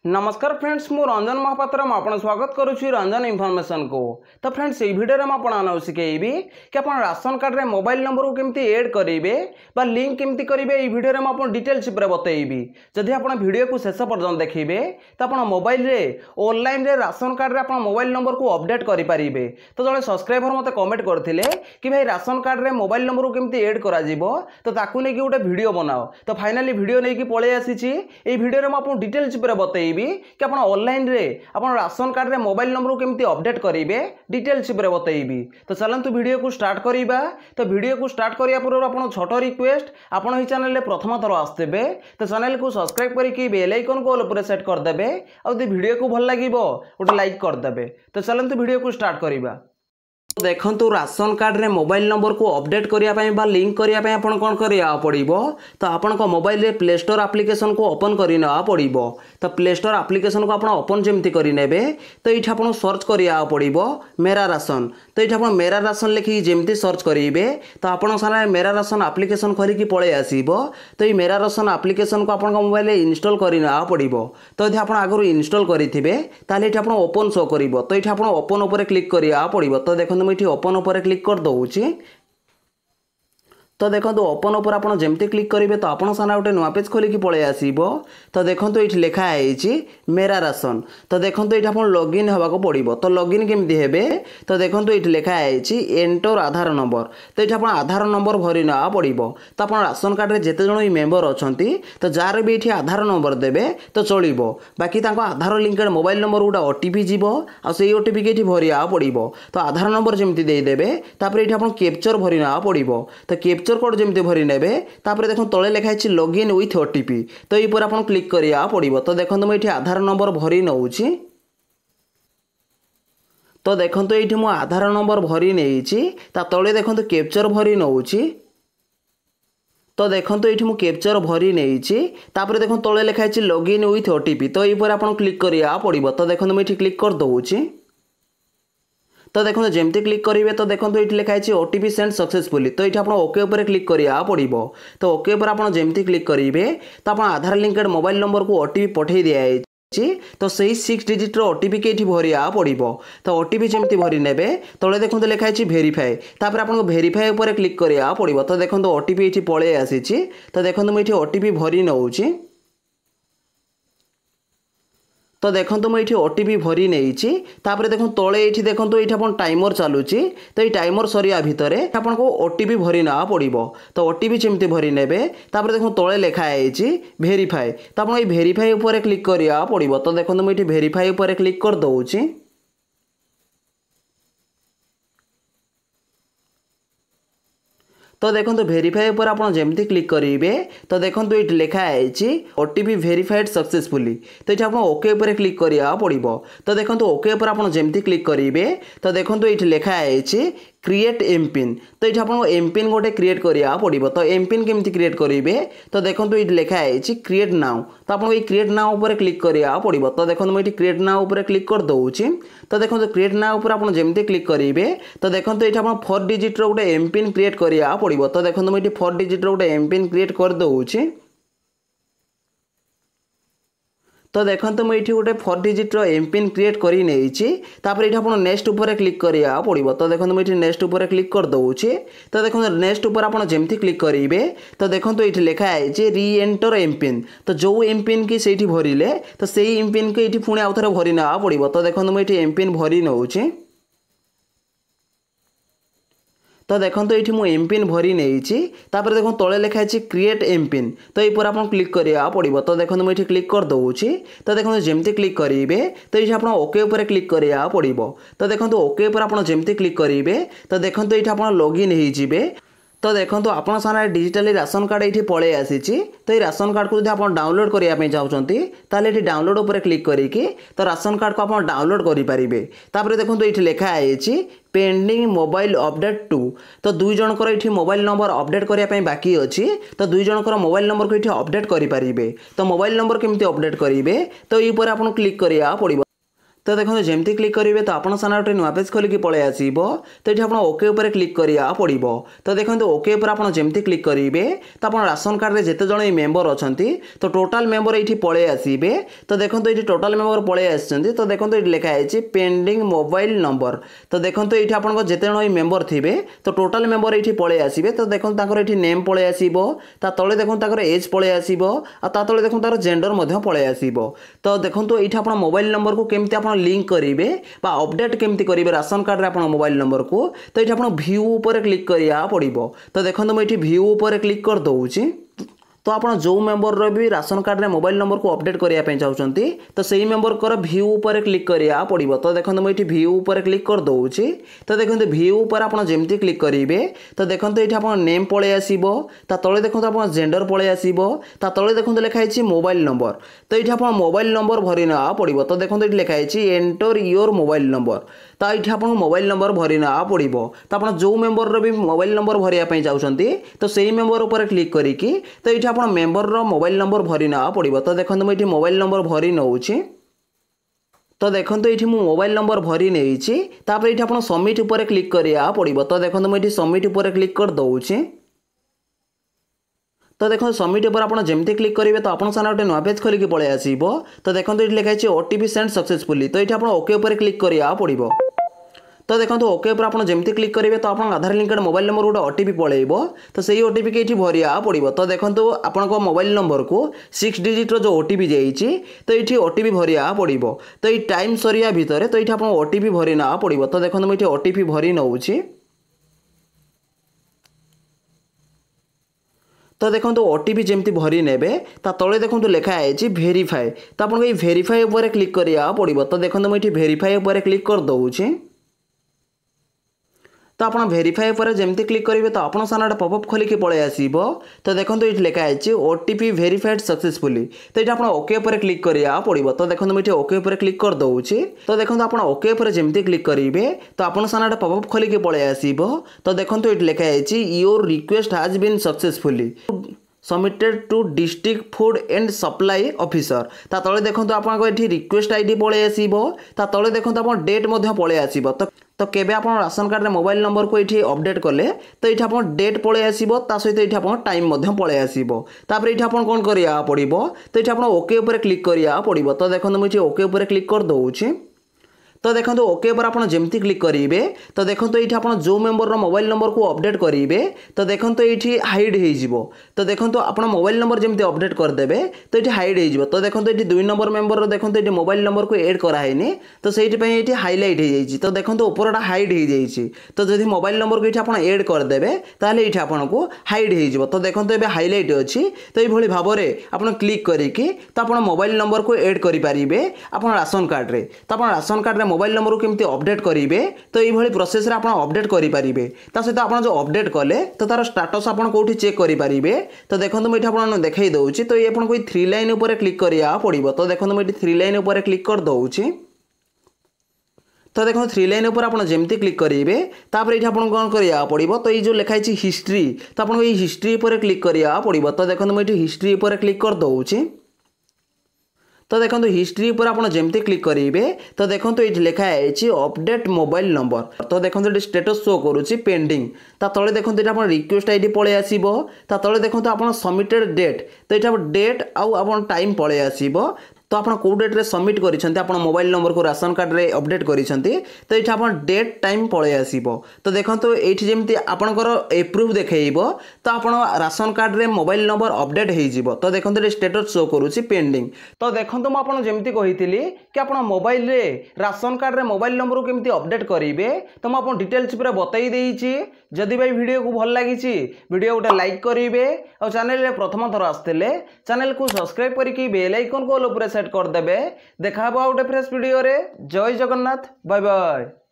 नमस्कार फ्रेंड्स मु रंजन महापात्र आपण स्वागत करुच्ची रंजन इनफॉरमेशन को। तो फ्रेंड्स ये वीडियो में आपको शिखेबी कि आप राशन कार्ड रे मोबाइल नंबर को केमती ऐड करेंगे बा लिंक केमती करेंगे। ये वीडियो में आपको डिटेल्स बतईबी। जदि आप वीडियो को शेष पर्यंत देखिए तो आप मोबाइल रे ऑनलाइन रे राशन कार्ड रे आप मोबाइल नंबर को अपडेट करेंगे। तो जो सब्सक्राइबर मत कमेंट करते कि भाई राशन कार्ड रे मोबाइल नंबर को केमती ऐड करा तो ताकू नहीं गोटे वीडियो बनाओ। तो फाइनाली वीडियो नहीं पलि आसी वीडियो में आपको डिटेल्स बतईबी कि आप ऑनलाइन रे आप राशन कार्ड रे मोबाइल नंबर को केमती अपडेट करेंगे डिटेल्स बतईबी। तो चलतु वीडियो को स्टार्ट करवा। तो वीडियो को स्टार्ट करिया पूर्व आप छोट रिक्वेस्ट आप चैनल प्रथम थर आसते तो चैनल को सब्सक्राइब करके बेल आइकन को ऑल पर सेट करदे और वीडियो को भल लगे गोटे लाइक करदे। तो चलतु वीडियो को स्टार्ट करवा। देखंतु राशन कार्ड रे मोबाइल नंबर को अपडेट करने बा लिंक करने आपन कौन करिया पड़िबो। तो आपन को मोबाइल रे प्ले स्टोर एप्लिकेशन को ओपन करना पड़िबो। तो प्ले स्टोर एप्लिकेशन को आपन ओपन जेमती करिनेबे तो ये आपन सर्च करिया पड़िबो मेरा राशन। तो ये आपन मेरा राशन लिखि जेमती सर्च करिवे तो आपन सारा मेरा राशन एप्लिकेशन खोलिकी पळे आसीबो। तो ये मेरा राशन एप्लिकेशन को आपन मोबाइल रे इंस्टॉल करना पड़िबो। तो यदि आपन आगु इंस्टॉल करिथिबे ताले ये आपन ओपन शो करिवो। तो ये आपन ओपन ऊपर क्लिक करिया पड़िबो। तो देखो मुझे ओपन ऊपर क्लिक कर दूची। तो देखो ओपन ऊपर आप जमती क्लिक करेंगे तो आप सामने गोटे नुआ पेज खोलिकी पळे आसीबो। तो देखो ये लिखा है मेरा राशन। तो देखो ये आप लॉगिन होगा पड़ो। तो लॉगिन केमती हेबे तो देखो ये लिखा है एंटर आधार नंबर। तो ये आप आधार नंबर भरी ना पड़ो। तो आप राशन कार्ड रे जेते जण मेंबर अछंती तो जार भी ये आधार नंबर देवे तो चलो। बाकी आधार लिंकेड मोबाइल नंबर गोटे ओटीपी जीव आ से ओटीपी के भरिया पड़ो। तो आधार नंबर जमती देदेवे तापर ये आप कैप्चर भरी ना पड़ो। तो कैप्चर कोड जमती भरी नेबे तापर देखो तले लिखा है लॉगिन विथ ओटीपी। तो ये पर आपन क्लिक करिया पड़ो। तो देखो मैं ये आधार नंबर भरी नौची। तो देखो ये मु आधार नंबर भरी नहीं तले देखो कैप्चर भरी नौची। तो देखो ये मु कैप्चर भरी नहीं तापर देखो तले लिखा है लॉगिन विथ ओटीपी। तो ये पर आपन क्लिक करिया पड़ो। तो देखो मैं क्लिक कर दउची। तो देखो जमती क्लिक करेंगे तो देखो ये लिखा है ओटीपी सेंड सक्सेसफुली। तो ये आप ओके ऊपर क्लिक करिया पड़ो। तो ओके ऊपर आप जमती क्लिक करेंगे तो आप आधार लिंकेड मोबाइल नंबर को ओटीपी पठे दिया। तो सही 6 डिजिट ओटीपी के भरिया पड़ो। तो ओटीपी जमती भरी नेबे तले देखो लिखा है भेरीफाए तापर आपको भेरीफाए ऊपर क्लिक करिया पड़ो। तो देखो ओटीपी ये पळे आसी। तो देखो मुझे ओटीपी भरी नौची। तो देखो मुझे ओटीपी भरी नहीं तापर देखो तले ये देखो ये आप टाइमर चलुची। तो ये टाइमर सरिया भितर आपको ओटीपी भरी ना पड़ो। तो ओटीपी जमती भरी नेबे तापर देखो तले लिखा है भेरीफाए। तो आप भेरीफाए ऊपर क्लिक करिया पड़ो। तो देखो मुझे भेरीफाए ऊपर क्लिक कर दउची। तो देखो भेरीफाई ऊपर आप जमती क्लिक करेंगे तो देखो ये लिखा है ओटीपी वेरीफाइड सक्सेसफुली। तो ये आप ओके ऊपर क्लिक करिया पड़ो। तो देखो ओके ऊपर आप जमती क्लिक करेंगे तो देखो ये लिखा है क्रिएट एमपिन। तो ये आप एमपिन गोटे क्रिएट करिया पड़ो। तो एमपिन केमती क्रिएट करेंगे तो देखो ये लिखा है क्रिएट नाउ। तो आप क्रिएट नाउ ऊपर क्लिक करिया पड़ो। तो देखो मुझे क्रिएट नाउ ऊपर क्लिक कर दउची। तो देखो क्रिएट नाउ ऊपर आप जमती क्लिक करेंगे तो देखो ये आप 4 डिजिट गोटे एमपिन क्रिएट करिया पड़ो। तो देखो मुझे 4 डिजिट गोटे एमपिन क्रिएट कर दउची। तो देखो मुझे गोटे 4 डिजिट एमपिन क्रिएट करी नहीं तापर ये आप नेक्स्ट ऊपर क्लिक करिया पड़ो। तो देखो मुझे नेक्स्ट ऊपर क्लिक कर दउची। तो देखो नेक्स्ट ऊपर आप जमती क्लिक करेंगे तो देखो ये लिखा है री एंटर एमपिन। तो जो एमपिन की से भरिले तो सही एमपिन को ये पुणी आउ थे भरी ना पड़ो। तो देखो मुझे एमपिन भरी नौची। तो देखो ये मुझे एमपिन भरी नहीं तापर देखो तले लिखा है क्रिएट एमपिन। तो ये आप क्लिक करिया पड़ो। तो देखो मुझे क्लिक कर दउची। तो देखो जमती क्लिक करेंगे तो ये आप ओके ऊपर क्लिक करिया पड़ो। तो देखो ओके ऊपर आप जमती क्लिक करेंगे तो देखो ये आप लॉगिन हो। तो देखो आप सामने डिजिटली राशन कार्ड ये पळे आसी। तो ये राशन कार्ड को आप डाउनलोड करने चाहते ये डाउनलोड ऊपर क्लिक करके तो राशन कार्ड को आप डाउनलोड करेंगे। तापर देखो ये लिखा है पेंडिंग मोबाइल अपडेट 2। तो 2 जनकर ये मोबाइल नंबर अपडेट करने बाकी अच्छी। तो 2 जनकर मोबाइल नंबर को ये अपडेट करेंगे। तो मोबाइल नंबर केमती अपडेट करेंगे तो ये आप क्लिक करिया पड़ो। तो देखो जमती क्लिक करेंगे तो आपन सामने गोटे नुआ पेज खोलिक पलि आसो। तो ये आप ओके उपर क्लिक करा पड़ो। तो देखो ओके उपर आप जमती क्लिक करेंगे तो आप राशन कार्ड में जिते जन मेम्बर अच्छा तो टोटाल मेम्बर ये पलि आसवे। तो देखो ये टोटाल मेम्बर पलि आसी। तो देखो ये लिखाई पेंडिंग मोबाइल नंबर। तो देखो ये आप जिते जन मेम्बर थे तो टोटाल मेम्बर ये पलि आसवे। तो देखो ये नेम पलि आसो। ता तले देखो एज पलि आसो। ता तले देखो जेंडर पलि आसो। तो देखो ये आप मोबाइल नंबर को केमती आप लिंक करेंगे बा अपडेट केमती करेंगे राशन कार्ड रे मोबाइल नंबर को। तो ये आप व्यू उपर क्लिक करा पड़ो। तो देखो मुझे व्यू उपर क्लिक कर दूची। तो आप जो मेम्बर भी राशन कार्ड रे मोबाइल नंबर को अपडेट करने चाहते तो सही मेम्बर कर व्यू उपर क्लिक करा पड़ो। तो देखो मुझे व्यू उपर क्लिक कर दूची। तो देखो व्यू उपर आप जमती क्लिक करेंगे तो देखो ये आप नेम पलि आसो। ता तले देखो आप जेंडर पलि आसो। ता तले देखो लिखाई मोबाइल नंबर। तो ये आप मोबाइल नंबर भरी ना पड़ो। तो देखो ये लिखाई एंटर योर मोबाइल नंबर। तो ये आप मोबाइल नंबर भरी ना पड़ो। तो आप जो मेम्बर भी मोबाइल नंबर भरवाई चाहते तो सही मेम्बर उपर क्लिक करके तो ये आप मेम्बर मोबाइल नंबर भरी ना पड़ो। तो देखो मुझे मोबाइल नंबर भरी नौची। तो देखो ये मोबाइल नंबर भरी नहीं ये आप सबमिट उपर क्लिक करा पड़ो। तो देखो मुझे सबमिट उपर क्लिक कर दूची। तो देखो सबमिट उपर आप जमती क्लिक करेंगे तो आपन सामने गोटे नुआ पेज खोलिक पलि आसो। तो देखो ये लिखाई ओटीपी सेंड सक्सेसफुली। तो ये आप ओके उपर क्लिक करा पड़ो। तो देखो ओके उपर आप जमती क्लिक करेंगे तो आप आधार लिंकेड मोबाइल नंबर गोटे ओटीपी पलैब। तो सही ओटीपी के भरिया पड़ो। तो देखो आपको मोबाइल नंबर को 6 डिजिट जो ओटीपी जाइए तो ये ओटीपी भरिया पड़ो। तो ये टाइम सरिया भितर तो ये आप ओटीपी भरी ना पड़ो। तो देखो मुझे ओटीपी भरी नौची। तो देखो ओटीपी जमती भरी नेबे ता तले देखो लिखाई भेरीफाए। तो आपको ये भेरीफाए उपर क्लिक करा पड़ो। तो देखो मुझे भेरीफाए उपर क्लिक कर दूची। तो आप भेरीफाए उपर जमती क्लिक करेंगे तो आपन सामने पॉपअप खोलिक पलि आसो। तो देखो ये लिखाई ओटीपी भेरीफाइड सक्सेसफुली। तो ये आप ओके उपर क्लिक करा पड़ो। तो देखो मुझे ओके उपर क्लिक कर दूची। तो देखो आप ओके उपर जमती क्लिक करेंगे तो आपन सामने पॉपअप खोलिक पलि आसो। तो देखो ये लिखाई your request has been successfully submitted to district food and supply officer. ता तले देखो आपको ये रिक्वेस्ट आईडी पलि आसो। ता तले देखो आप डेट पलि आसो। तो केबे आप राशन कार्ड रे मोबाइल नंबर को ये अपडेट कले तो ये आप डेट पलि आसो। ता सहित ये आप टाइम पलि आसो। तापर ये आप कौन करा पड़ो। तो ये आप ओके उपर क्लिक करा पड़ो। तो देखो मुझे ओके उपर क्लिक कर दूची। तो देखो ओके पर आप जमती क्लिक करेंगे तो देखो ये आप जो मेम्बर मोबाइल नंबर को अपडेट करेंगे तो देखो ये हाइड हो। तो देखो आप मोबाइल नंबर जमती अपडेट करदे तो ये हाइड हो। तो देखो ये 2 नंबर मेम्बर देखो ये मोबाइल नंबर को एड कराइनि तो से हाइलाइट हो। तो देखो उपरटा हाइड हो जाए। तो जब मोबाइल नंबर को ये आप एड करदे ताले ये आपको हाइड हो। तो देखो ये हाइलाइट अच्छी। तो ये भाव में आप क्लिक करके तो आप मोबाइल नंबर को एड करेंगे आप राशन कार्ड रे। तो आप राशन कार्ड मोबाइल नंबर को केमती अपडेट करेंगे तो ये प्रोसेस रे आप अपडेट करेंगे। सहित आप जो अपडेट कले तो तार स्टाटस आप कौटी चेक करेंगे। तो देखो मुझे आप देखई दूची। तो ये आपको 3 लाइन उपर क्लिक करा पड़ो। तो देखो मुझे 3 लाइन उपर क्लिक कर दूची। तो देखो 3 लाइन उपर आप जमती क्लिक करेंगे तापर ये आपको कौन करा पड़ो। तो ये जो लिखाई हिस्ट्री तो आपको ये हिस्ट्री उपर क्लिक करा पड़ो। तो देखो मुझे हिस्ट्री उपर क्लिक कर दूची। तो देखो हिस्ट्री पर आप जमती क्लिक करेंगे तो देखो ये लिखाई अपडेट मोबाइल नंबर। तो देखो ये स्टेटस शो करुच्ची पेंडिंग। ता तले देखो ये आप रिक्वेस्ट आईडी पलि आसो। ता तले देखो आप सबमिटेड डेट तो ये डेट आउ टाइम पलि आसो। तो आप कौ डेट रे सबमिट कर मोबाइल नंबर को राशन कार्ड रे अपडेट कर तो ये आप डेट टाइम पलि आसो। तो देखो तो ये जमी आपंकर एप्रूव देखेब तो आप राशन कार्ड रे मोबाइल नंबर अपडेट हो। तो देखो ये स्टेटस शो करुच्ची पेंडिंग। तो देखो मुझे जमी कही कि आप मोबाइल रे राशन कार्ड रे मोबाइल नंबर को केमती अपडेट करेंगे तो मुझे डिटेल्स पूरा बताई देइछि। जदि भाई वीडियो को भल लगी वीडियो गोटे लाइक करेंगे और चैनल रे प्रथम थर आसते चैनल को सब्सक्राइब करके बेल आइकन को ऑल उपरे सेट करदे। देखा गोटे फ्रेश वीडियो रे। जय जगन्नाथ। Bye bye.